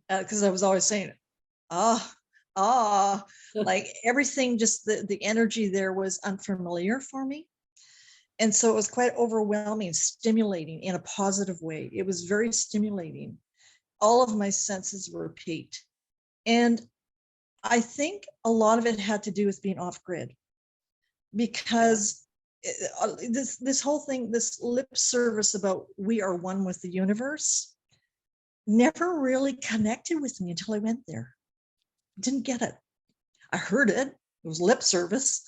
because I was always saying, ah, like everything, just the energy there was unfamiliar for me. And so it was quite overwhelming, stimulating in a positive way. It was very stimulating. All of my senses were piqued. And I think a lot of it had to do with being off grid, because this whole thing, this lip service about we are one with the universe, never really connected with me until I went there. Didn't get it. I heard it. It was lip service,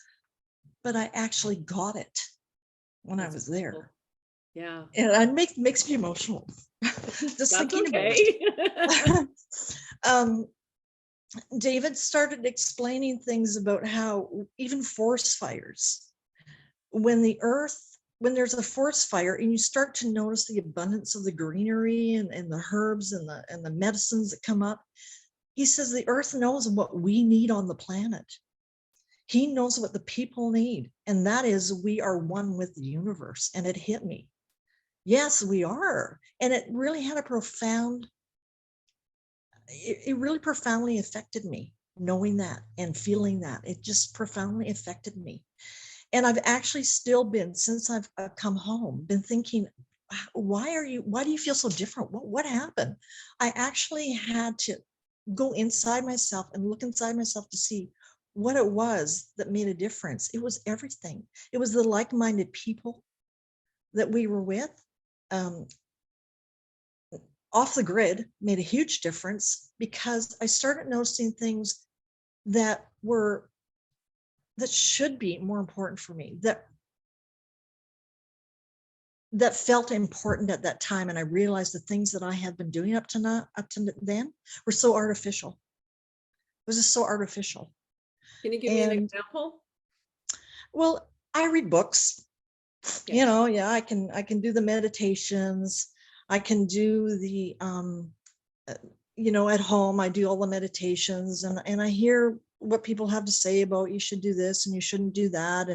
but I actually got it when I was there. Yeah. And it makes me emotional. Just That's thinking okay. about it. David started explaining things about how even forest fires, when there's a forest fire and you start to notice the abundance of the greenery and the herbs and the medicines that come up, he says the earth knows what we need on the planet. He knows what the people need, and that is we are one with the universe. And it hit me. Yes, we are. And it really had it really profoundly affected me, knowing that and feeling that. It just profoundly affected me. And I've actually still been, since I've come home, been thinking, why do you feel so different? What happened? I actually had to go inside myself and look inside myself to see what it was that made a difference. It was everything. It was the like-minded people that we were with. Off the grid made a huge difference, because I started noticing things that should be more important for me, that felt important at that time. And I realized the things that I had been doing up to then were so artificial. It was just so artificial. Can you give me an example? Well, I read books. Yeah. I can do the meditations. I can do the at home I do all the meditations, and I hear what people have to say about you should do this and you shouldn't do that,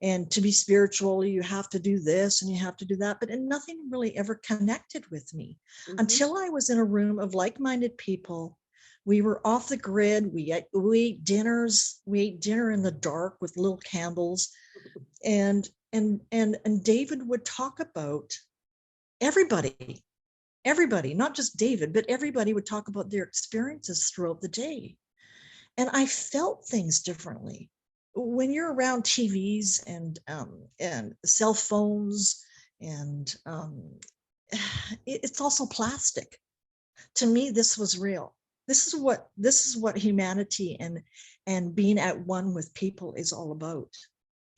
and to be spiritual you have to do this and you have to do that, but nothing really ever connected with me until I was in a room of like-minded people. We were off the grid. We ate dinner in the dark with little candles, and David would talk about everybody, not just David, but everybody would talk about their experiences throughout the day. And I felt things differently. When you're around TVs and cell phones, and it's also plastic. To me, this was real. This is what humanity and being at one with people is all about.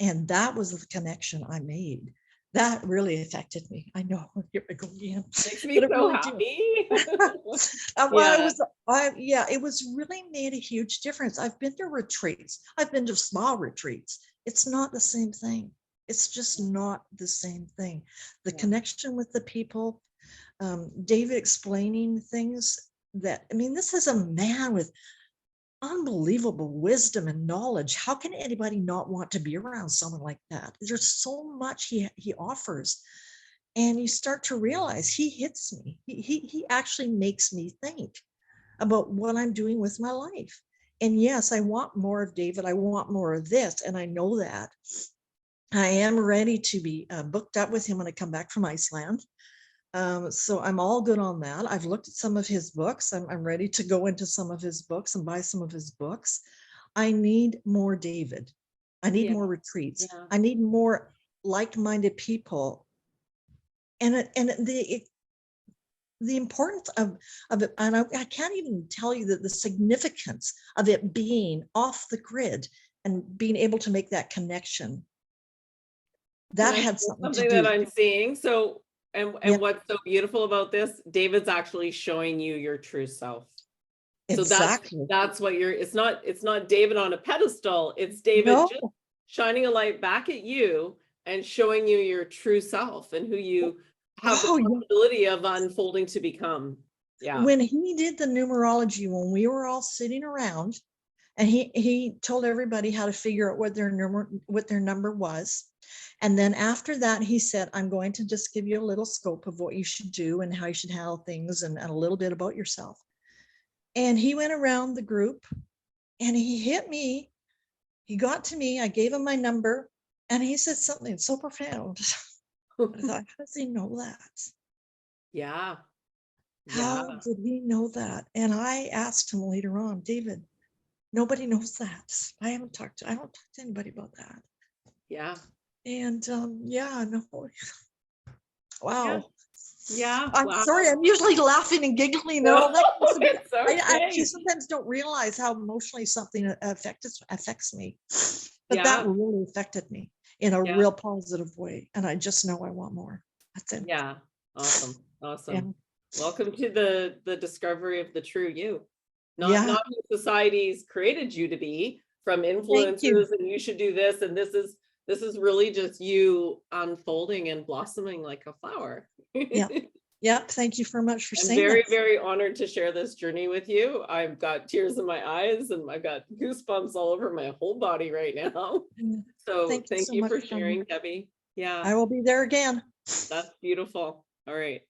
And that was the connection I made. That really affected me. I know. Here I go again. Makes me so really happy. It was really made a huge difference. I've been to retreats. I've been to small retreats. It's not the same thing. It's just not the same thing. The connection with the people, David explaining things this is a man with unbelievable wisdom and knowledge. How can anybody not want to be around someone like that? There's so much he offers, and you start to realize he hits me. He actually makes me think about what I'm doing with my life. And yes, I want more of David. I want more of this, and I know that. I am ready to be booked up with him when I come back from Iceland. So I'm all good on that. I've looked at some of his books. I'm ready to go into some of his books and buy some of his books. I need more David. I need more retreats. I need more like-minded people. And the importance of it, and I can't even tell you that the significance of it being off the grid and being able to make that connection. That had something to do. That I'm seeing. So And what's so beautiful about this, David's actually showing you your true self. Exactly. So that's what it's not David on a pedestal. It's David just shining a light back at you and showing you your true self and who you have the possibility of unfolding to become. Yeah. When he did the numerology, when we were all sitting around, and he told everybody how to figure out what their number was. And then after that, he said, I'm going to just give you a little scope of what you should do and how you should handle things, and a little bit about yourself. And he went around the group and he hit me. He got to me. I gave him my number and he said something so profound. I thought, how does he know that? Yeah. How did he know that? And I asked him later on, David, nobody knows that. I don't talk to anybody about that. Yeah. And yeah, no. Wow. Yeah. I'm Wow. sorry, I'm usually laughing and giggling and all that. It's I actually okay. sometimes don't realize how emotionally something affects me. But Yeah. that really affected me in a Yeah. real positive way. And I just know I want more. That's it. Yeah. Awesome. Awesome. Yeah. Welcome to the discovery of the true you. Yeah. Not who society's created you to be from influences, and you should do this, and this is really just you unfolding and blossoming like a flower. Yeah. Yep. Thank you very much for I'm saying very, that. very honored to share this journey with you. I've got tears in my eyes and I've got goosebumps all over my whole body right now. So Thank you thank so you much, for Tanya. sharing, Debbie. Yeah, I will be there again. that's beautiful. All right.